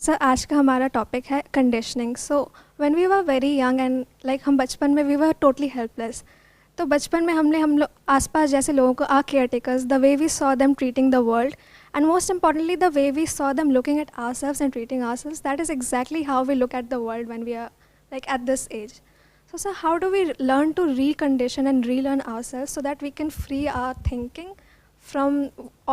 Sir आज का हमारा टॉपिक है conditioning. So when we were very young and like हम बचपन में वी वर टोटली हेल्पलेस. तो बचपन में हम लोग आसपास जैसे लोगों को are care takers, the way we saw them treating the world and most importantly the way we saw them looking at ourselves and treating ourselves, that is exactly how we look at the world when we are like at this age. So sir, how do we learn to recondition and relearn ourselves so that we can free our thinking from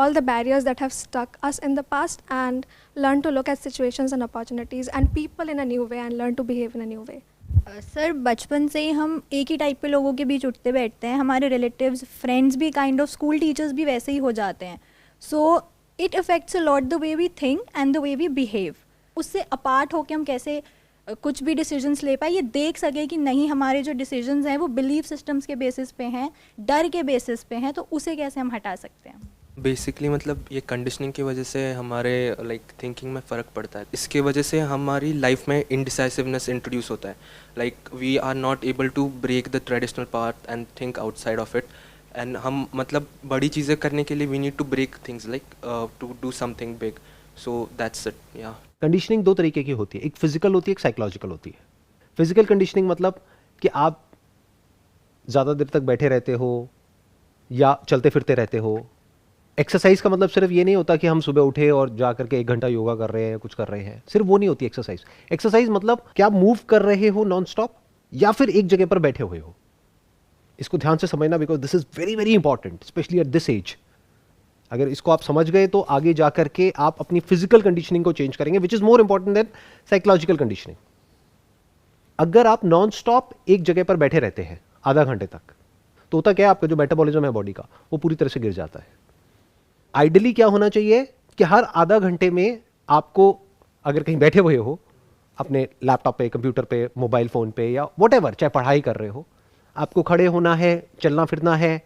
all the barriers that have stuck us in the past and learn to look at situations and opportunities and people in a new way and learn to behave in a new way? Sir बचपन से ही हम एक ही type के लोगों के बीच उठते बैठते हैं. हमारे रिलेटिव्स, फ्रेंड्स भी काइंड ऑफ स्कूल टीचर्स भी वैसे ही हो जाते हैं. So it affects a lot the way we think and the way we behave. उससे अपार्ट होकर हम कैसे कुछ भी डिसीजंस ले पाए, ये देख सके कि नहीं हमारे जो डिसीजंस हैं वो बिलीफ सिस्टम्स के बेसिस पे हैं, डर के बेसिस पे हैं, तो उसे कैसे हम हटा सकते हैं. बेसिकली मतलब ये कंडीशनिंग की वजह से हमारे थिंकिंग में फ़र्क पड़ता है. इसके वजह से हमारी लाइफ में इनडिसाइसिवनेस इंट्रोड्यूस होता है. We are not able to break the traditional path and think outside of it. And हम बड़ी चीज़ें करने के लिए we need to break things to do something big. So that's it. या कंडीशनिंग दो तरीके की होती है, एक फिजिकल होती है, एक साइकोलॉजिकल होती है. फिजिकल कंडीशनिंग मतलब कि आप ज़्यादा देर तक बैठे रहते हो या चलते फिरते रहते हो. एक्सरसाइज का मतलब सिर्फ ये नहीं होता कि हम सुबह उठे और जा करके 1 घंटा योगा कर रहे हैं या कुछ कर रहे हैं, सिर्फ वो नहीं होती एक्सरसाइज. एक्सरसाइज मतलब क्या आप मूव कर रहे हो नॉन स्टॉप या फिर एक जगह पर बैठे हुए हो. इसको ध्यान से समझना, because this is very very important specially at this age. अगर इसको आप समझ गए तो आगे जा करके आप अपनी फिजिकल कंडीशनिंग को चेंज करेंगे, which is more important than psychological conditioning. अगर आप नॉन स्टॉप एक जगह पर बैठे रहते हैं आधा घंटे तक, तो होता क्या है, आपका जो मेटाबॉलिज्म है बॉडी का वो पूरी तरह से गिर जाता है. आइडियली क्या होना चाहिए कि हर आधा घंटे में आपको, अगर कहीं बैठे हुए हो अपने लैपटॉप पे, कंप्यूटर पे, मोबाइल फोन पे या व्हाटएवर, चाहे पढ़ाई कर रहे हो, आपको खड़े होना है, चलना फिरना है,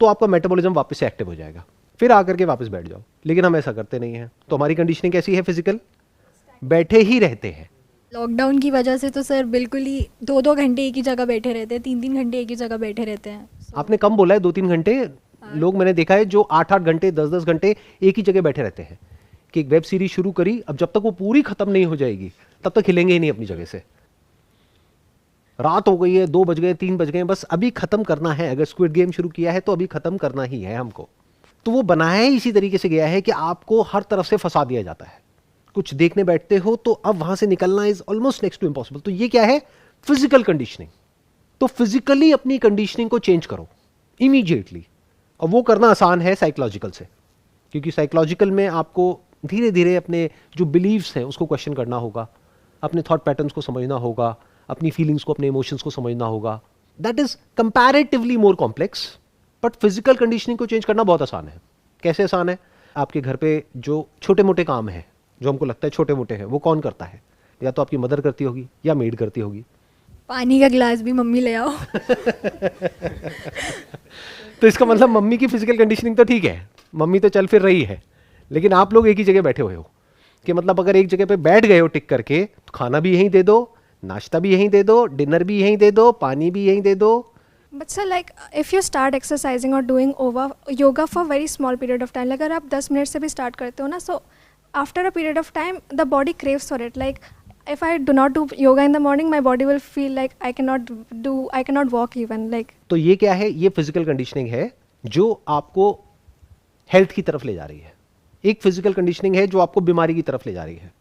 तो आपका मेटाबॉलिज्म वापस से एक्टिव हो जाएगा. फिर आकर के वापस बैठ जाओ. लेकिन हम ऐसा करते नहीं हैं, तो हमारी कंडीशनिंग कैसी है, फिजिकल, बैठे ही रहते हैं. लॉकडाउन की वजह से तो सर बिल्कुल ही 2-2 घंटे एक ही जगह बैठे रहते हैं, 3-3 घंटे एक ही जगह बैठे रहते हैं. आपने कम बोला है, 2-3 घंटे. लोग मैंने देखा है जो 8-8 घंटे, 10-10 घंटे एक ही जगह बैठे रहते हैं कि एक वेब सीरीज शुरू करी, अब जब तक वो पूरी खत्म नहीं हो जाएगी तब तक हिलेंगे ही नहीं अपनी जगह से. रात हो गई है, 2 बज गए, 3 बज गए, बस अभी खत्म करना है. अगर स्क्विड गेम शुरू किया है तो अभी खत्म करना ही है हमको. तो वो बनाया ही इसी तरीके से गया है कि आपको हर तरफ से फंसा दिया जाता है. कुछ देखने बैठते हो तो अब वहां से निकलना is almost next to impossible. तो ये क्या है, फिजिकल कंडीशनिंग. तो फिजिकली अपनी कंडीशनिंग को चेंज करो इमीडिएटली. और वो करना आसान है साइकोलॉजिकल से, क्योंकि साइकोलॉजिकल में आपको धीरे धीरे अपने जो बिलीव्स हैं उसको क्वेश्चन करना होगा, अपने थॉट पैटर्न्स को समझना होगा, अपनी फीलिंग्स को, अपने इमोशंस को समझना होगा. That is comparatively more complex. But physical conditioning को चेंज करना बहुत आसान है. कैसे आसान है, आपके घर पे जो छोटे मोटे काम हैं, जो हमको लगता है छोटे मोटे हैं, वो कौन करता है? या तो आपकी मदर करती होगी या मेड करती होगी. पानी का गिलास भी मम्मी ले आओ. तो इसका मतलब मम्मी की फिजिकल कंडीशनिंग तो ठीक है, मम्मी तो चल फिर रही है, लेकिन आप लोग एक ही जगह बैठे हुए हो. कि मतलब अगर एक जगह पे बैठ गए हो टिक करके, तो खाना भी यहीं दे दो, नाश्ता भी यहीं दे दो, डिनर भी यहीं दे दो, पानी भी यहीं दे दो. But sir, like if you start exercising or doing yoga for very small period of time, like अगर आप 10 मिनट से भी start करते हो ना, so after a period of time the body craves for it. Like if I do not do yoga in the morning, my body will feel like I cannot walk even. Like तो ये क्या है, ये physical conditioning है जो आपको health की तरफ ले जा रही है. एक फिजिकल कंडीशनिंग है जो आपको बीमारी की तरफ ले जा रही है.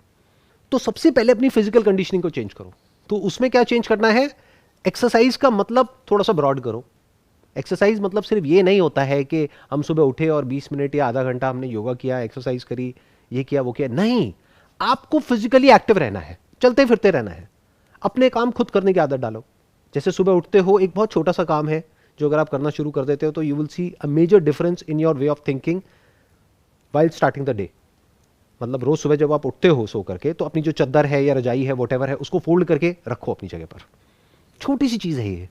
तो सबसे पहले अपनी फिजिकल कंडीशनिंग को चेंज करो. तो उसमें क्या चेंज करना है, एक्सरसाइज का मतलब थोड़ा सा ब्रॉड करो. एक्सरसाइज मतलब सिर्फ ये नहीं होता है कि हम सुबह उठे और 20 मिनट या आधा घंटा हमने योगा किया, एक्सरसाइज करी, ये किया वो किया. नहीं, आपको फिजिकली एक्टिव रहना है, चलते फिरते रहना है, अपने काम खुद करने की आदत डालो. जैसे सुबह उठते हो, एक बहुत छोटा सा काम है जो अगर आप करना शुरू कर देते हो तो you will see a major difference in your way of thinking while starting the day. मतलब रोज सुबह जब आप उठते हो सो करके, तो अपनी जो चद्दर है या रजाई है, वॉटेवर है, उसको फोल्ड करके रखो अपनी जगह पर. छोटी सी चीज है ये.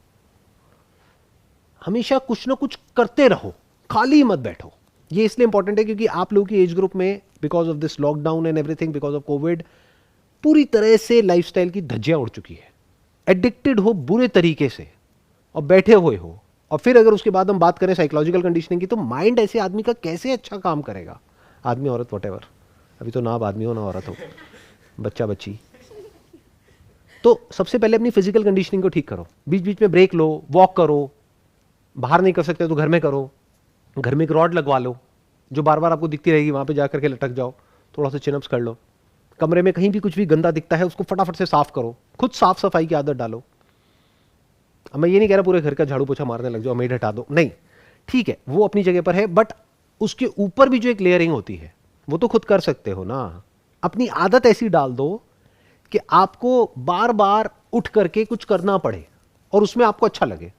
हमेशा कुछ ना कुछ करते रहो, खाली मत बैठो. ये इसलिए इंपॉर्टेंट है क्योंकि आप लोगों की एज ग्रुप में because of this lockdown and everything, because of Covid, पूरी तरह से लाइफस्टाइल की धज्जियां उड़ चुकी है. एडिक्टेड हो बुरे तरीके से और बैठे हुए हो. और फिर अगर उसके बाद हम बात करें साइकोलॉजिकल कंडीशनिंग की, तो माइंड ऐसे आदमी का कैसे अच्छा काम करेगा, आदमी औरत वॉटेवर, अभी तो ना आप आदमी हो ना औरत हो, बच्चा बच्ची, तो सबसे पहले अपनी फिजिकल कंडीशनिंग को ठीक करो, बीच बीच में ब्रेक लो, वॉक करो, बाहर नहीं कर सकते तो घर में करो, घर में एक रॉड लगवा लो जो बार बार आपको दिखती रहेगी, वहां पे जाकर के लटक जाओ, थोड़ा सा चिनअप्स कर लो, कमरे में कहीं भी कुछ भी गंदा दिखता है उसको फटाफट से साफ करो, खुद साफ सफाई की आदत डालो। अब मैं ये नहीं कह रहा पूरे घर का झाड़ू पोछा मारने लग जाओ, मेड हटा दो, नहीं, ठीक है वो अपनी जगह पर है, बट उसके ऊपर भी जो एक लेयरिंग होती है वो तो खुद कर सकते हो ना। अपनी आदत ऐसी डाल दो कि आपको बार बार उठ करके कुछ करना पड़े और उसमें आपको अच्छा लगे।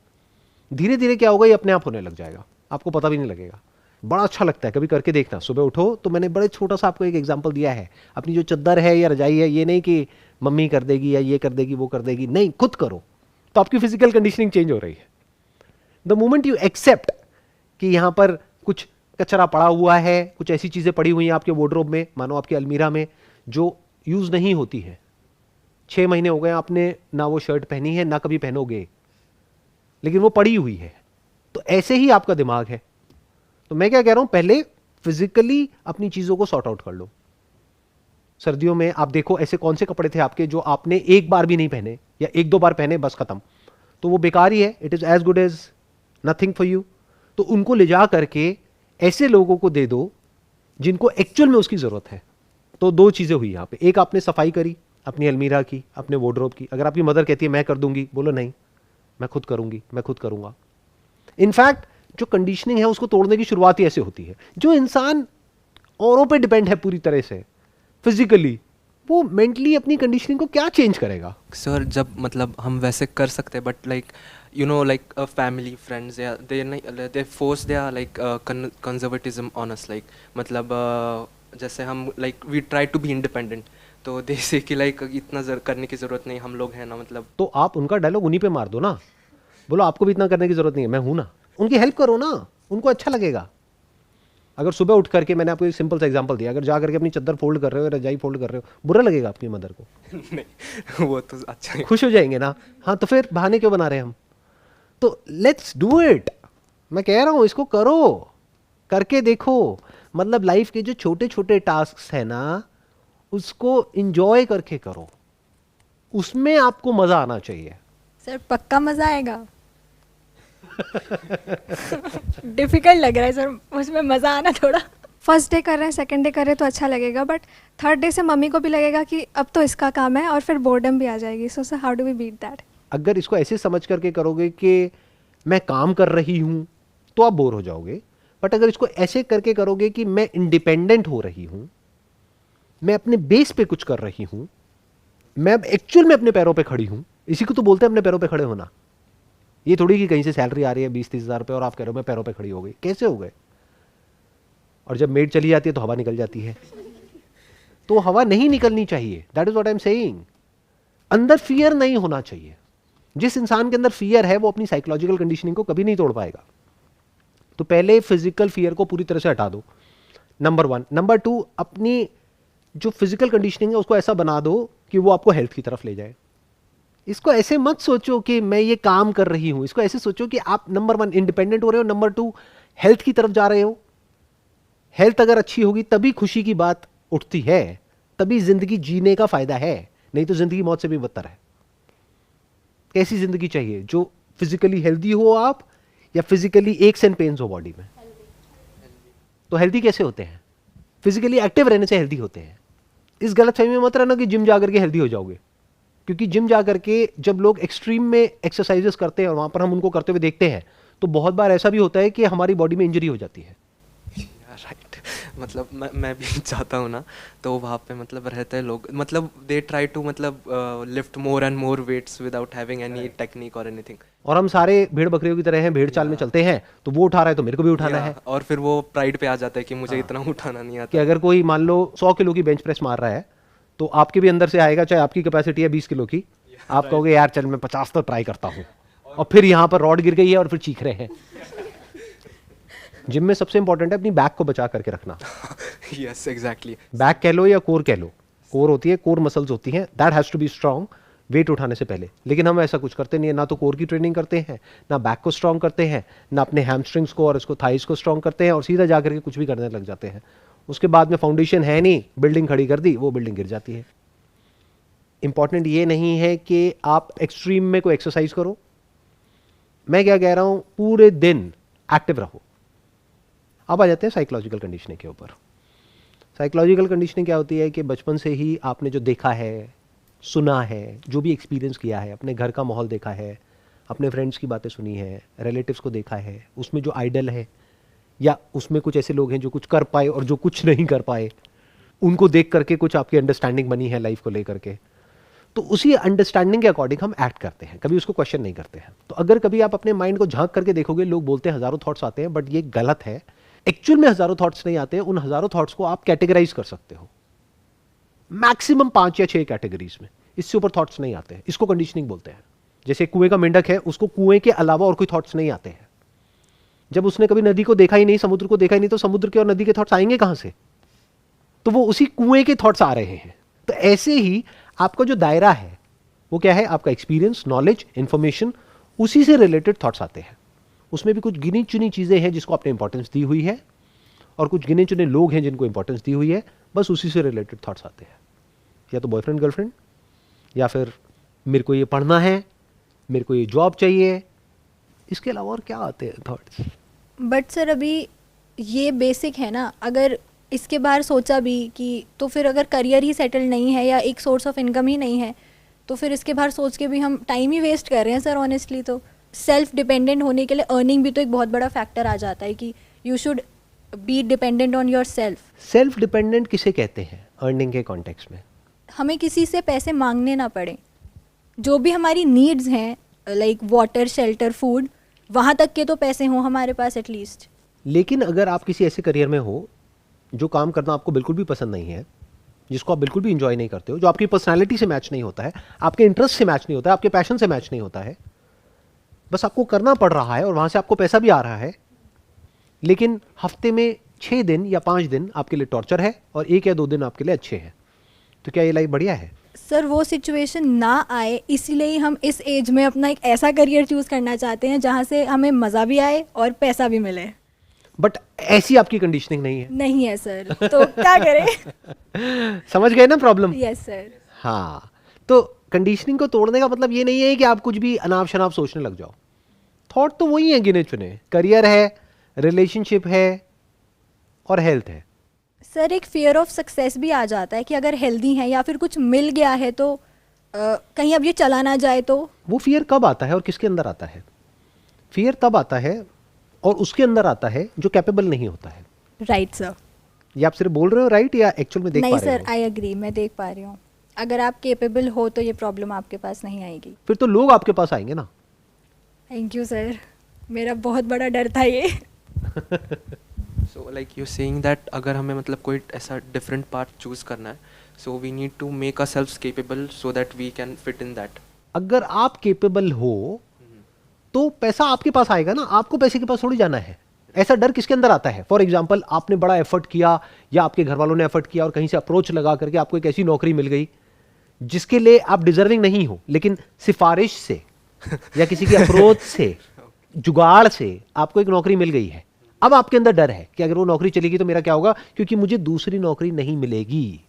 धीरे धीरे क्या होगा, ये अपने आप होने लग जाएगा, आपको पता भी नहीं लगेगा, बड़ा अच्छा लगता है। कभी करके देखना, सुबह उठो तो मैंने बड़े छोटा सा आपको एक एग्जांपल दिया है, अपनी जो चद्दर है या रजाई है, ये नहीं कि मम्मी कर देगी या ये कर देगी वो कर देगी, नहीं, खुद करो तो आपकी फिजिकल कंडीशनिंग चेंज हो रही है। द मोमेंट यू एक्सेप्ट कि यहां पर कुछ कचरा पड़ा हुआ है, कुछ ऐसी चीजें पड़ी हुई हैं आपके वार्डरोब में, मानो आपकी अलमीरा में, जो यूज नहीं होती है, 6 महीने हो गए आपने ना वो शर्ट पहनी है ना कभी पहनोगे, लेकिन वो पड़ी हुई है, तो ऐसे ही आपका दिमाग है। तो मैं क्या कह रहा हूं, पहले फिजिकली अपनी चीजों को सॉर्ट आउट कर लो। सर्दियों में आप देखो ऐसे कौन से कपड़े थे आपके जो आपने एक बार भी नहीं पहने या 1-2 बार पहने बस खत्म, तो वो बेकार ही है, it is as good as nothing for you. तो उनको ले जा करके ऐसे लोगों को दे दो जिनको एक्चुअल में उसकी जरूरत है। तो 2 चीजें हुई यहां पे, एक आपने सफाई करी अपनी अलमीरा की, अपने वार्डरोब की। अगर आपकी मदर कहती है मैं कर दूंगी, बोलो नहीं, मैं खुद करूंगी, मैं खुद करूंगा। इनफैक्ट जो कंडीशनिंग है उसको तोड़ने की शुरुआत ही ऐसे होती है। जो इंसान औरों पे डिपेंड है पूरी तरह से फिजिकली, वो मेंटली अपनी कंडीशनिंग को क्या चेंज करेगा? सर जब मतलब हम वैसे कर सकते हैं, but like you know like family friends या they force there like conservatism on us, like मतलब जैसे हम like we try to be independent, तो जैसे कि लाइक इतना करने की ज़रूरत नहीं, हम लोग हैं ना, मतलब। तो आप उनका डायलॉग उन्हीं पे मार दो ना, बोलो आपको भी इतना करने की जरूरत नहीं है, मैं हूं ना। उनकी हेल्प करो ना, उनको अच्छा लगेगा। अगर सुबह उठ करके, मैंने आपको एक सिंपल सा एग्जांपल दिया, अगर जा करके अपनी चद्दर फोल्ड कर रहे हो, रजाई फोल्ड कर रहे हो, बुरा लगेगा आपकी मदर को? नहीं, वो तो अच्छा है। खुश हो जाएंगे ना। हाँ, तो फिर बहाने क्यों बना रहे हैं हम? तो लेट्स डू इट। मैं कह रहा हूं इसको करो, करके देखो। मतलब लाइफ के जो छोटे छोटे टास्क है ना, उसको इंजॉय करके करो, उसमें आपको मजा आना चाहिए। सर पक्का मजा आएगा? डिफिकल्ट लग रहा है सर, उसमें मजा आना थोड़ा। फर्स्ट डे कर रहे हैं, सेकंड डे कर रहे हैं तो अच्छा लगेगा, बट थर्ड डे से मम्मी को भी लगेगा कि अब तो इसका काम है, और फिर बोर्डम भी आ जाएगी। So how do we beat that? अगर इसको ऐसे समझ करके करोगे कि मैं काम कर रही हूं, तो आप बोर हो जाओगे। बट अगर इसको ऐसे करके करोगे कि मैं इंडिपेंडेंट हो रही हूं, मैं अपने बेस पे कुछ कर रही हूं, मैं अब एक्चुअल में अपने पैरों पे खड़ी हूं, इसी को तो बोलते हैं अपने पैरों पे खड़े होना। ये थोड़ी कि कहीं से सैलरी आ रही है 20-30 हज़ार रुपये और आप कह रहे हो मैं पैरों पे खड़ी हो गई, कैसे हो गए? और जब मेड चली जाती है तो हवा निकल जाती है, तो हवा नहीं निकलनी चाहिए। That is what I am saying. अंदर फियर नहीं होना चाहिए। जिस इंसान के अंदर फियर है वो अपनी साइकोलॉजिकल कंडीशनिंग को कभी नहीं तोड़ पाएगा। तो पहले फिजिकल फियर को पूरी तरह से हटा दो, नंबर 1। नंबर 2, अपनी जो फिजिकल कंडीशनिंग है उसको ऐसा बना दो कि वो आपको हेल्थ की तरफ ले जाए। इसको ऐसे मत सोचो कि मैं ये काम कर रही हूं, इसको ऐसे सोचो कि आप नंबर 1 इंडिपेंडेंट हो रहे हो, नंबर 2 हेल्थ की तरफ जा रहे हो। हेल्थ अगर अच्छी होगी तभी खुशी की बात उठती है, तभी जिंदगी जीने का फायदा है, नहीं तो जिंदगी मौत से भी बदतर है। कैसी जिंदगी चाहिए? जो फिजिकली हेल्दी हो आप, या फिजिकली एक्स एंड पेन्स हो बॉडी में? तो हेल्दी कैसे होते हैं? फिजिकली एक्टिव रहने से हेल्दी होते हैं। इस गलतफहमी में मत रहना कि जिम जाकर के हेल्दी हो जाओगे, क्योंकि जिम जाकर के जब लोग एक्सट्रीम में एक्सरसाइजेस करते हैं और वहां पर हम उनको करते हुए देखते हैं, तो बहुत बार ऐसा भी होता है कि हमारी बॉडी में इंजरी हो जाती है। राइट, मतलब मैं भी चाहता हूँ ना, तो वहाँ पे मतलब रहते हैं लोग, मतलब दे ट्राई टू मतलब lift more and more weights without having any technique और एनीथिंग। और हम सारे भेड़ बकरियों की तरह हैं, भेड़ चाल में चलते हैं, तो वो उठा रहा है तो मेरे को भी उठाना है। और फिर वो प्राइड पे आ जाता है कि मुझे इतना उठाना नहीं आता। कि अगर कोई मान लो 100 किलो की बेंच प्रेस मार रहा है, तो आपके भी अंदर से आएगा, चाहे आपकी कैपेसिटी है 20 किलो की, आप कहोगे यार चल मैं 50 तो ट्राई करता हूँ, और फिर यहाँ पर रॉड गिर गई है और फिर चीख रहे हैं। जिम में सबसे इंपॉर्टेंट है अपनी बैक को बचा करके रखना। Yes exactly. बैक कह लो या कोर कह लो, कोर होती है, कोर मसल्स होती हैं, that has to be strong weight उठाने से पहले। लेकिन हम ऐसा कुछ करते नहीं है, ना तो कोर की ट्रेनिंग करते हैं, ना बैक को स्ट्रांग करते हैं, ना अपने हैमस्ट्रिंग्स को और इसको थाइस को स्ट्रांग करते हैं, और सीधा जाकर के कुछ भी करने लग जाते हैं। उसके बाद में फाउंडेशन है नहीं, बिल्डिंग खड़ी कर दी, वो बिल्डिंग गिर जाती है। इंपॉर्टेंट ये नहीं है कि आप एक्सट्रीम में कोई एक्सरसाइज करो। मैं क्या कह रहा हूं, पूरे दिन एक्टिव रहो। अब आ जाते हैं साइकोलॉजिकल कंडीशनिंग के ऊपर। साइकोलॉजिकल कंडीशनिंग क्या होती है कि बचपन से ही आपने जो देखा है, सुना है, जो भी एक्सपीरियंस किया है, अपने घर का माहौल देखा है, अपने फ्रेंड्स की बातें सुनी है, रिलेटिव्स को देखा है, उसमें जो आइडल है या उसमें कुछ ऐसे लोग हैं जो कुछ कर पाए और जो कुछ नहीं कर पाए, उनको देख करके कुछ आपकी अंडरस्टैंडिंग बनी है लाइफ को लेकर के, तो उसी अंडरस्टैंडिंग के अकॉर्डिंग हम एक्ट करते हैं, कभी उसको क्वेश्चन नहीं करते हैं। तो अगर कभी आप अपने माइंड को झांक करके देखोगे, लोग बोलते हैं हज़ारों थॉट्स आते हैं, बट ये गलत है। एक्चुअल में हज़ारों थॉट्स नहीं आते हैं, उन हज़ारों थॉट्स को आप कैटेगराइज कर सकते हो मैक्सिमम 5 या 6 कैटेगरीज में, इससे ऊपर थॉट्स नहीं आते हैं। इसको कंडीशनिंग बोलते हैं। जैसे कुएं का मेंढक है, उसको कुएं के अलावा और कोई थॉट्स नहीं आते हैं। जब उसने कभी नदी को देखा ही नहीं, समुद्र को देखा ही नहीं, तो समुद्र के और नदी के थॉट्स आएंगे कहां से? तो वो उसी कुएं के थॉट्स आ रहे हैं। तो ऐसे ही आपका जो दायरा है वो क्या है? आपका एक्सपीरियंस, नॉलेज, इंफॉर्मेशन, उसी से रिलेटेड थॉट्स आते हैं। उसमें भी कुछ गिनी चुनी चीजें हैं जिसको आपने इंपॉर्टेंस दी हुई है, और कुछ गिने चुने लोग हैं जिनको इंपॉर्टेंस दी हुई है, बस उसी से रिलेटेड थॉट्स आते हैं। या तो बॉयफ्रेंड गर्लफ्रेंड, या फिर मेरे को ये पढ़ना है, मेरे को ये जॉब चाहिए, इसके अलावा और क्या आते हैं थॉट्स? बट सर अभी ये बेसिक है ना, अगर इसके बाहर सोचा भी कि तो फिर अगर करियर ही सेटल नहीं है या एक सोर्स ऑफ इनकम ही नहीं है, तो फिर इसके बाहर सोच के भी हम टाइम ही वेस्ट कर रहे हैं सर ऑनेस्टली। तो सेल्फ डिपेंडेंट होने के लिए अर्निंग भी तो एक बहुत बड़ा फैक्टर आ जाता है कि you should be dependent on your self. Self dependent किसे कहते हैं अर्निंग के कॉन्टेक्स्ट में? हमें किसी से पैसे मांगने ना पड़े, जो भी हमारी नीड्स हैं लाइक वाटर, शेल्टर, फूड, वहाँ तक के तो पैसे हों हमारे पास एटलीस्ट। लेकिन अगर आप किसी ऐसे करियर में हो जो काम करना आपको बिल्कुल भी पसंद नहीं है, जिसको आप बिल्कुल भी इंजॉय नहीं करते हो, जो आपकी पर्सनालिटी से मैच नहीं होता है, आपके इंटरेस्ट से मैच नहीं होता है, आपके पैशन से मैच नहीं होता है, बस आपको करना पड़ रहा है और वहाँ से आपको पैसा भी आ रहा है, लेकिन हफ्ते में 6 दिन या 5 दिन आपके लिए टॉर्चर है और 1 या 2 दिन आपके लिए अच्छे हैं, तो क्या ये लाइफ बढ़िया है? सर वो सिचुएशन ना आए, इसीलिए हम इस एज में अपना एक ऐसा करियर चूज़ करना चाहते हैं जहाँ से हमें मज़ा भी आए और पैसा भी मिले। बट ऐसी आपकी कंडीशनिंग नहीं है। नहीं है सर, तो क्या करें? समझ गए ना प्रॉब्लम? Yes sir. हाँ, तो कंडीशनिंग को तोड़ने का मतलब ये नहीं है कि आप कुछ भी अनाप शनाप सोचने लग जाओ। थॉट तो वही है गिने चुने, करियर है, रिलेशनशिप है और हेल्थ है। सर एक फियर ऑफ सक्सेस भी आ जाता है कि अगर हेल्दी हैं या फिर कुछ मिल गया है तो कहीं अब ये चला ना जाए तो। वो फियर कब आता है और किसके अंदर आता है? फियर तब आता है और उसके अंदर आता है जो कैपेबल नहीं होता है। Right sir. ये आप सिर्फ बोल रहे हो राइट या एक्चुअल में देख नहीं पा रहे हो? सर, आई एग्री, मैं देख पा रही हूँ। अगर आप केपेबल हो तो ये प्रॉब्लम आपके पास नहीं आएगी। फिर तो लोग आपके पास आएंगे ना। थैंक यू सर, मेरा बहुत बड़ा डर था ये। So like you saying that अगर हमें मतलब कोई ऐसा डिफरेंट पाथ चूज़ करना है, so we need to make ourselves capable so that we can fit in that. अगर आप केपेबल हो तो पैसा आपके पास आएगा ना, आपको पैसे के पास थोड़ी जाना है। ऐसा डर किसके अंदर आता है? फॉर एग्जाम्पल, आपने बड़ा एफर्ट किया या आपके घर वालों ने एफर्ट किया और कहीं से अप्रोच लगा करके आपको एक ऐसी नौकरी मिल गई जिसके लिए आप डिजर्विंग नहीं हो, लेकिन सिफारिश से या किसी की अप्रोच से, जुगाड़ से आपको एक नौकरी मिल गई है। अब आपके अंदर डर है कि अगर वो नौकरी चलेगी तो मेरा क्या होगा, क्योंकि मुझे दूसरी नौकरी नहीं मिलेगी।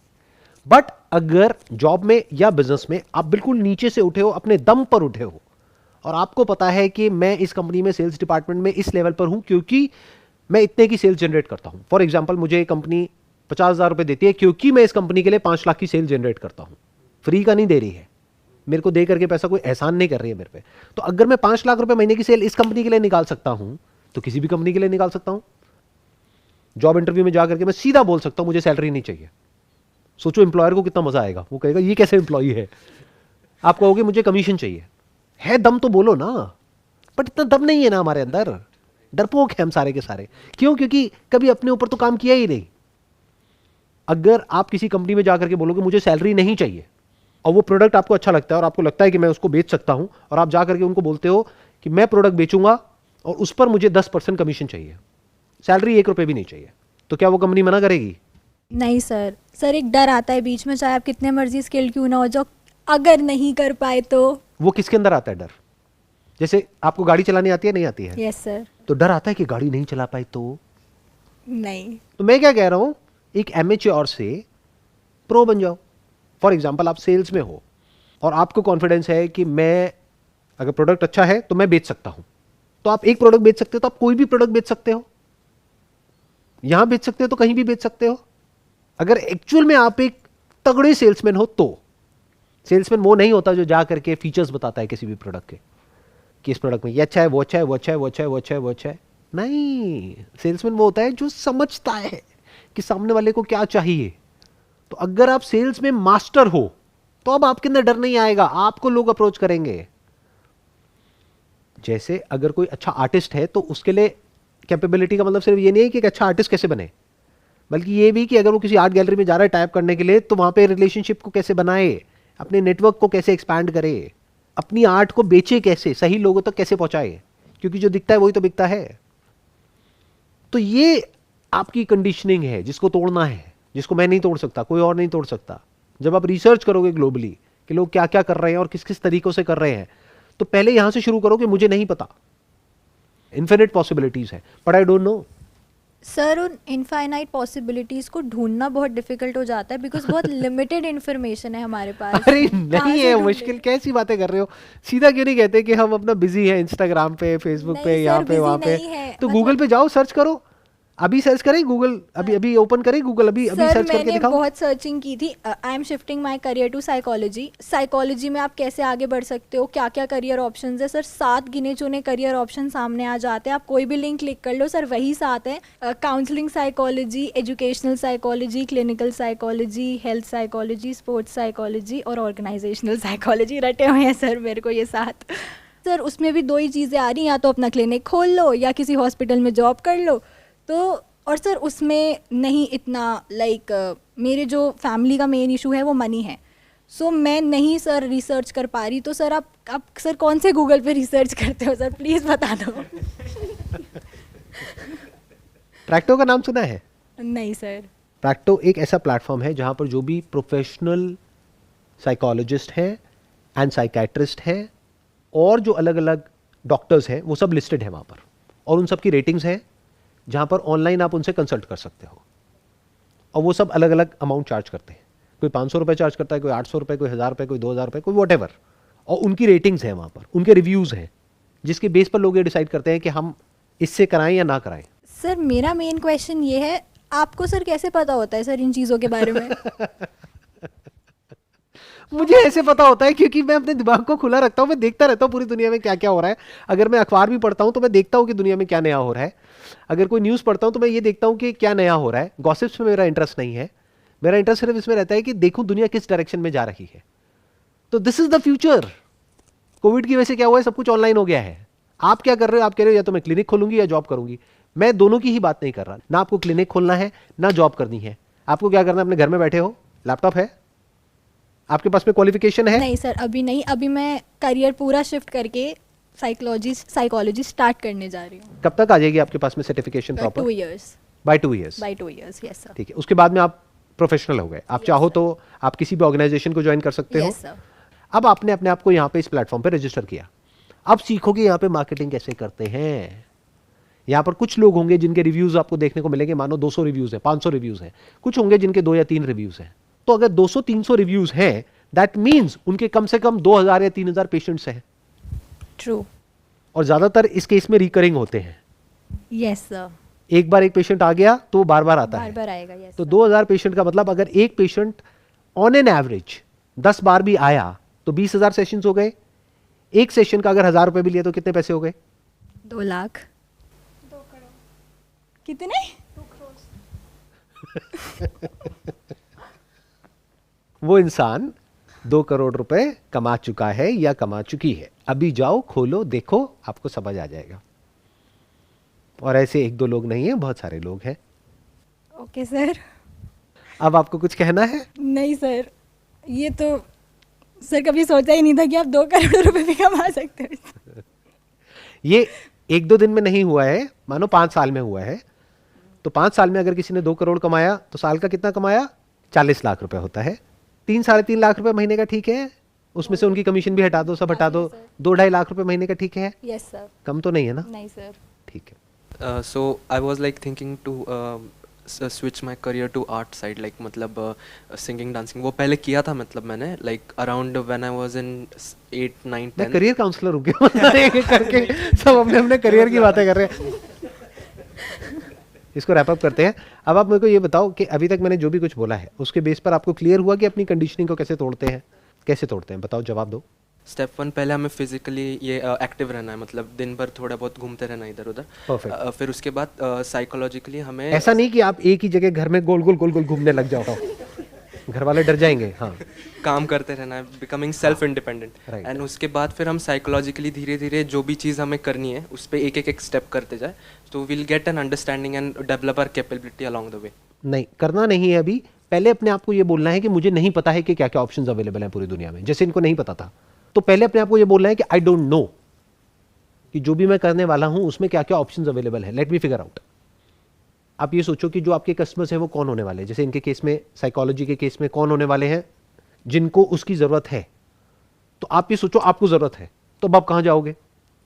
बट अगर जॉब में या बिजनेस में आप बिल्कुल नीचे से उठे हो, अपने दम पर उठे हो, और आपको पता है कि मैं इस कंपनी में सेल्स डिपार्टमेंट में इस लेवल पर हूं क्योंकि मैं इतने की सेल्स जनरेट करता हूं। फॉर एग्जांपल, मुझे कंपनी 50,000 रुपए देती है क्योंकि मैं इस कंपनी के लिए 5 लाख की सेल जनरेट करता हूं। फ्री का नहीं दे रही है, मेरे को दे करके पैसा कोई एहसान नहीं कर रही है मेरे पे। तो अगर मैं 5 लाख रुपए महीने की सेल इस कंपनी के लिए निकाल सकता हूं तो किसी भी कंपनी के लिए निकाल सकता हूं। जॉब इंटरव्यू में जाकर के मैं सीधा बोल सकता हूं मुझे सैलरी नहीं चाहिए। सोचो एम्प्लॉयर को कितना मजा आएगा, वो कहेगा ये कैसे एम्प्लॉई है। आप कहोगे मुझे कमीशन चाहिए, है दम तो बोलो ना, बट इतना दम नहीं है ना हमारे अंदर, डरपोक है हम सारे के सारे। क्यों? क्योंकि कभी अपने ऊपर तो काम किया ही नहीं। अगर आप किसी कंपनी में जाकर के बोलोगे मुझे सैलरी नहीं चाहिए और वो प्रोडक्ट आपको अच्छा लगता है और आपको लगता है कि मैं उसको बेच सकता हूं, और आप जाकर के उनको बोलते हो कि मैं प्रोडक्ट बेचूंगा और उस पर मुझे 10% कमीशन चाहिए, सैलरी 1 रुपए भी नहीं चाहिए, तो क्या वो कंपनी मना करेगी? नहीं सर, सर एक डर आता है बीच में, चाहे आप कितने मर्जी स्किल्ड क्यों ना हो जाओ, अगर नहीं कर पाए तो। वो किसके अंदर आता है डर? जैसे आपको गाड़ी चलानी आती है, नहीं आती है? Yes sir. तो डर आता है कि गाड़ी नहीं चला पाए तो। नहीं। तो मैं क्या कह रहा हूं, एक एमेच्योर से प्रो बन जाओ। फॉर एग्जाम्पल, आप सेल्स में हो, और आपको कॉन्फिडेंस है कि मैं अगर प्रोडक्ट अच्छा है तो मैं बेच सकता हूं, तो आप एक प्रोडक्ट बेच सकते हो, तो आप कोई भी प्रोडक्ट बेच सकते हो, यहां बेच सकते हो तो कहीं भी बेच सकते हो। अगर एक्चुअल में आप एक तगड़े सेल्समैन हो तो। सेल्समैन वो नहीं होता जो जा करके फीचर्स बताता है किसी भी प्रोडक्ट के, कि इस प्रोडक्ट में ये अच्छा है, वो अच्छा है, वो अच्छा है, वो अच्छा है, वो अच्छा है, वो अच्छा है। नहीं, सेल्समैन वो होता है जो समझता है कि सामने वाले को क्या चाहिए। तो अगर आप सेल्स में मास्टर हो तो अब आपके अंदर डर नहीं आएगा, आपको लोग अप्रोच करेंगे। जैसे अगर कोई अच्छा आर्टिस्ट है तो उसके लिए कैपेबिलिटी का मतलब सिर्फ ये नहीं है कि एक अच्छा आर्टिस्ट कैसे बने, बल्कि ये भी कि अगर वो किसी आर्ट गैलरी में जा रहा है टाइप करने के लिए, तो वहां पे रिलेशनशिप को कैसे बनाए, अपने नेटवर्क को कैसे एक्सपैंड करे, अपनी आर्ट को बेचे कैसे, सही लोगों तक कैसे पहुंचाए, क्योंकि जो दिखता है वही तो बिकता है। तो ये आपकी कंडीशनिंग है जिसको तोड़ना है, जिसको मैं नहीं तोड़ सकता, कोई और नहीं तोड़ सकता। जब आप रिसर्च करोगे ग्लोबली कि लोग क्या क्या कर रहे हैं और किस किस तरीकों से कर रहे हैं, तो पहले यहां से शुरू करो कि मुझे नहीं पता, इन्फिनिट पॉसिबिलिटीज है but I don't know. Sir उन इनफाइनाइट पॉसिबिलिटीज को ढूंढना बहुत डिफिकल्ट हो जाता है बिकॉज बहुत लिमिटेड इन्फॉर्मेशन है हमारे पास। अरे कहाँ नहीं से है ढूंढें? मुश्किल, कैसी बातें कर रहे हो। सीधा क्यों नहीं कहते कि हम अपना बिजी है इंस्टाग्राम पे, फेसबुक नहीं पे, सर, यहाँ पे, busy वहां पे, नहीं है, तो मतलब- गूगल पे जाओ, सर्च करो। अभी सर्च करें गूगल, अभी अभी ओपन करें गूगल, अभी अभी सर सर्च करके मैंने दिखाओ। बहुत सर्चिंग की थी। I am shifting my career to psychology. Psychology में आप कैसे आगे बढ़ सकते हो, क्या क्या करियर ऑप्शंस है सर, 7 गिने चुने करियर ऑप्शन सामने आ जाते हैं। आप कोई भी लिंक क्लिक कर लो सर, वही 7 है। Counselling psychology, educational psychology, clinical psychology, health psychology, sports psychology और ऑर्गेनाइजेशनल साइकोलॉजी रटे हुए हैं सर मेरे को ये 7। सर उसमें भी 2 ही चीज़ें आ रही हैं, या तो अपना क्लिनिक खोल लो या किसी हॉस्पिटल में जॉब कर लो। तो और सर उसमें नहीं इतना मेरे जो फैमिली का मेन इशू है वो मनी है। सो मैं नहीं सर रिसर्च कर पा रही। तो सर आप सर कौन से गूगल पे रिसर्च करते हो सर, प्लीज़ बता दो। प्रैक्टो का नाम सुना है? नहीं सर। प्रैक्टो एक ऐसा प्लेटफॉर्म है जहां पर जो भी प्रोफेशनल साइकोलॉजिस्ट हैं एंड साइकेट्रिस्ट हैं और जो अलग अलग डॉक्टर्स हैं वो सब लिस्टेड है वहां पर, और उन सब की रेटिंग्स हैं, जहां पर ऑनलाइन आप उनसे कंसल्ट कर सकते हो। और वो सब अलग अलग अमाउंट चार्ज करते हैं, कोई 500 रुपये चार्ज करता है, कोई 800 रुपये, कोई 1000 रुपये, कोई 2000 रुपये, कोई वॉट एवर। और उनकी रेटिंग्स हैं वहां पर, उनके रिव्यूज़ हैं, जिसके बेस पर लोग ये डिसाइड करते हैं कि हम इससे कराएं या ना कराएं। सर मेरा मेन क्वेश्चन ये है, आपको सर कैसे पता होता है सर इन चीज़ों के बारे में? मुझे ऐसे पता होता है क्योंकि मैं अपने दिमाग को खुला रखता हूँ, मैं देखता रहता हूँ पूरी दुनिया में क्या क्या हो रहा है। अगर मैं अखबार भी पढ़ता हूँ तो मैं देखता हूँ कि दुनिया में क्या नया हो रहा है। अगर कोई न्यूज़ पढ़ता हूँ तो मैं ये देखता हूँ कि क्या नया हो रहा है। गॉसिप्स में मेरा इंटरेस्ट नहीं है, मेरा इंटरेस्ट सिर्फ इसमें रहता है कि देखूँ दुनिया किस डायरेक्शन में जा रही है। तो this is the future. Covid की वजह से क्या हुआ है, सब कुछ ऑनलाइन हो गया है। आप क्या कर रहे हो, आप कह रहे हो या तो मैं क्लिनिक खोलूंगी या जॉब करूंगी। मैं दोनों की ही बात नहीं कर रहा, ना आपको क्लिनिक खोलना है ना जॉब करनी है। आपको क्या करना है, अपने घर में बैठे हो, लैपटॉप है आपके पास में, क्वालिफिकेशन है? नहीं सर अभी नहीं, अभी मैं करियर पूरा शिफ्ट करके साइकोलॉजी स्टार्ट करने जा रही हूँ। कब तक आ जाएगी आपके पास में certification 2 proper? years। By 2 years. By 2 years, yes sir. ठीक है, उसके बाद में आप प्रोफेशनल हो गए। आप चाहो तो आप किसी भी ऑर्गेनाइजेशन को ज्वाइन कर सकते हो। Yes sir. अब आपने अपने आप को यहाँ पे इस प्लेटफॉर्म पे रजिस्टर किया, अब सीखोगे यहाँ पे मार्केटिंग कैसे करते हैं। यहाँ पर कुछ लोग होंगे जिनके रिव्यूज आपको देखने को मिलेंगे, मानो 200 रिव्यूज हैं, 500 रिव्यूज हैं, कुछ होंगे जिनके 2 या 3 रिव्यूज हैं। तो अगर 200-300 रिव्यूज हैं, दैट मीन्स उनके कम से कम 2000 या 3000 पेशेंट्स हैं। ट्रू। और ज्यादातर इस केस में रिकरिंग होते हैं। Yes sir. एक बार एक पेशेंट आ गया तो वो बार बार आता बार है। बार आएगा। यस तो 2000 पेशेंट का मतलब अगर एक पेशेंट ऑन एन एवरेज 10 बार भी आया तो 20,000 सेशंस हो गए। एक सेशन का अगर 1000 रुपए भी लिया तो कितने पैसे हो गए? 2 लाख। 2 करोड़। कितने? 2 करोड़। वो इंसान 2 करोड़ रुपए कमा चुका है या कमा चुकी है। अभी जाओ, खोलो, देखो, आपको समझ आ जाएगा। और ऐसे 1-2 लोग नहीं है, बहुत सारे लोग हैं। Okay sir. अब आपको कुछ कहना है? नहीं सर, ये तो सर कभी सोचा ही नहीं था कि आप 2 करोड़ रुपए भी कमा सकते हो। ये 1-2 दिन में नहीं हुआ है, मानो 5 साल में हुआ है। तो 5 साल में अगर किसी ने 2 करोड़ कमाया तो साल का कितना कमाया? 40 लाख रुपए होता है। 3-3.5 लाख रुपए महीने का ठीक है, उसमें से उनकी कमीशन भी हटा दो, सब हटा दो, 2-2.5 लाख रुपए महीने का ठीक है। Yes sir. कम तो नहीं है ना? नहीं सर। ठीक है। So I was like thinking to switch my career to art side, like मतलब सिंगिंग डांसिंग वो पहले किया था, मतलब मैंने like around when I was in 8 9 मैं 10। करियर काउंसलर हूँ क्या? एक एक करके सब अपने अपने करियर की बातें कर रहे हैं। इसको रैप अप करते हैं। अब आप मेरे को ये बताओ कि अभी तक मैंने जो भी कुछ बोला है उसके बेस पर आपको क्लियर हुआ कि अपनी कंडीशनिंग को कैसे तोड़ते हैं? कैसे तोड़ते हैं बताओ, जवाब दो। स्टेप 1 पहले हमें फिजिकली ये एक्टिव रहना है, मतलब दिन भर थोड़ा बहुत घूमते रहना इधर उधर। Perfect. फिर उसके बाद साइकोलॉजिकली हमें ऐसा नहीं कि आप एक ही जगह घर में गोल गोल गोल गोल घूमने लग जाओ, घर वाले डर जाएंगे। हाँ, काम करते रहना है, becoming self independent. Right. And उसके बाद फिर हम साइकोलॉजिकली धीरे धीरे जो भी चीज़ हमें करनी है उस पर एक एक स्टेप करते जाए, तो will get an understanding and develop our capability along the way. नहीं करना नहीं है अभी। पहले अपने आप को ये बोलना है कि मुझे नहीं पता है कि क्या क्या ऑप्शंस अवेलेबल हैं पूरी दुनिया में, जैसे इनको नहीं पता था। तो पहले अपने आप को ये बोलना है कि आई डोंट नो कि जो भी मैं करने वाला हूं उसमें क्या क्या ऑप्शंस अवेलेबल है, लेट मी फिगर आउट। आप ये सोचो कि जो आपके कस्टमर्स हैं वो कौन होने वाले हैं। जैसे इनके केस में, साइकोलॉजी के केस में कौन होने वाले हैं जिनको उसकी ज़रूरत है। तो आप ये सोचो आपको ज़रूरत है, तो अब आप कहाँ जाओगे?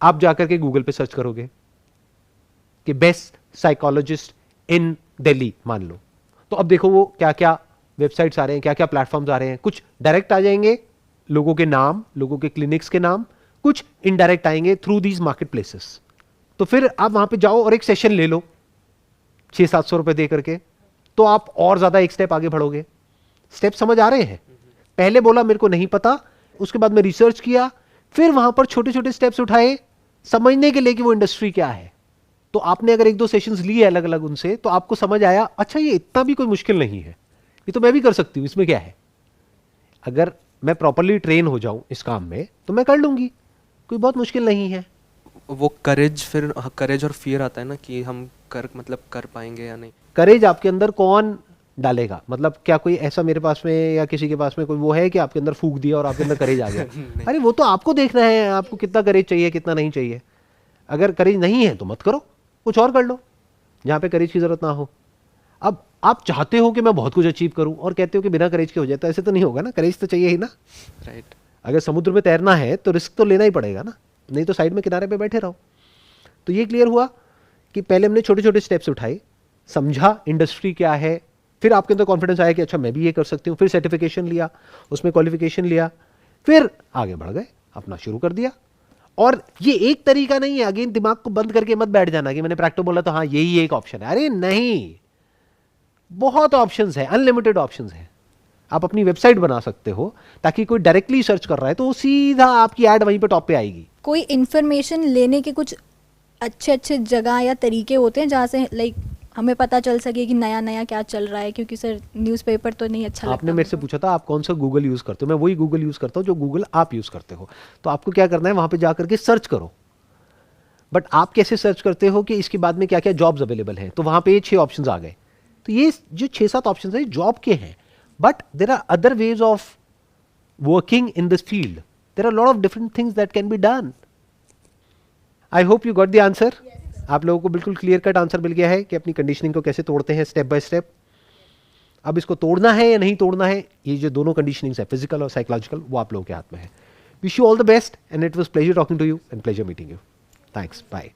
आप जाकर के गूगल पे सर्च करोगे कि बेस्ट साइकोलॉजिस्ट इन दिल्ली मान लो, तो अब देखो वो क्या क्या वेबसाइट्स आ रहे हैं, क्या क्या प्लेटफॉर्म्स आ रहे हैं। कुछ डायरेक्ट आ जाएंगे लोगों के नाम, लोगों के क्लिनिक्स के नाम, कुछ इनडायरेक्ट आएंगे थ्रू दीज मार्केट प्लेसेस। तो फिर आप वहां पे जाओ और एक सेशन ले लो 600-700 रुपए दे करके, तो आप और ज्यादा एक स्टेप आगे बढ़ोगे। स्टेप समझ आ रहे हैं? पहले बोला मेरे को नहीं पता, उसके बाद मैं रिसर्च किया, फिर वहां पर छोटे छोटे स्टेप्स उठाए समझने के लिए कि वो इंडस्ट्री क्या है। तो आपने अगर 1-2 सेशंस लिए अलग अलग उनसे, तो आपको समझ आया अच्छा ये इतना भी कोई मुश्किल नहीं है, ये तो मैं भी कर सकती हूँ, इसमें क्या है। अगर मैं प्रॉपर्ली ट्रेन हो जाऊं इस काम में तो मैं कर लूंगी, कोई बहुत मुश्किल नहीं है। वो करेज, फिर करेज और फियर आता है ना कि हम कर पाएंगे या नहीं। करेज आपके अंदर कौन डालेगा? मतलब क्या कोई ऐसा मेरे पास में या किसी के पास में कोई वो है कि आपके अंदर फूंक दिया और आपके अंदर करेज आ गया? अरे वो तो आपको देखना है, आपको कितना करेज चाहिए कितना नहीं चाहिए। अगर करेज नहीं है तो मत करो, कुछ और कर लो जहाँ पे करेज की जरूरत ना हो। अब आप चाहते हो कि मैं बहुत कुछ अचीव करूं और कहते हो कि बिना करेज के हो जाए, तो ऐसे तो नहीं होगा ना, करेज तो चाहिए ही ना। राइट। अगर समुद्र में तैरना है तो रिस्क तो लेना ही पड़ेगा ना, नहीं तो साइड में किनारे पे बैठे रहो। तो ये क्लियर हुआ कि पहले हमने छोटे छोटे स्टेप्स उठाए, समझा इंडस्ट्री क्या है, फिर आपके अंदर कॉन्फिडेंस आया कि अच्छा मैं भी ये कर सकती हूँ, फिर सर्टिफिकेशन लिया, उसमें क्वालिफिकेशन लिया, फिर आगे बढ़ गए, अपना शुरू कर दिया। और ये एक तरीका नहीं है, अगेन दिमाग को बंद करके मत बैठ जाना कि मैंने प्रैक्टो बोला तो हाँ यही एक ऑप्शन है। अरे नहीं, बहुत ऑप्शंस है, अनलिमिटेड ऑप्शंस है। आप अपनी वेबसाइट बना सकते हो ताकि कोई डायरेक्टली सर्च कर रहा है तो वो सीधा आपकी ऐड वहीं पे टॉप पे आएगी। कोई इन्फॉर्मेशन लेने के कुछ अच्छे अच्छे जगह या तरीके होते हैं जहाँ से लाइक हमें पता चल सके कि नया नया क्या चल रहा है? क्योंकि सर न्यूज़पेपर तो नहीं अच्छा लगता। आपने मेरे से पूछा था आप कौन सा गूगल यूज करते हो, मैं वही गूगल यूज करता हूँ जो गूगल आप यूज करते हो। तो आपको क्या करना है, वहां पे जाकर के सर्च करो। बट आप कैसे सर्च करते हो कि इसके बाद में क्या क्या जॉब्स अवेलेबल हैं? तो वहां पे 6 ऑप्शंस आ गए। तो ये जो 6-7 ऑप्शंस है जॉब के हैं, but there are other ways of working in this field. There are lot of different things that can be done. I hope you got the answer. आप लोगों को बिल्कुल क्लियर कट आंसर मिल गया है कि अपनी कंडीशनिंग को कैसे तोड़ते हैं स्टेप बाय स्टेप। अब इसको तोड़ना है या नहीं तोड़ना है, ये जो दोनों कंडीशनिंग्स है फिजिकल और साइकोलॉजिकल, वो आप लोगों के हाथ में है। Wish you all the best and it was pleasure talking to you and pleasure meeting you. Thanks, bye.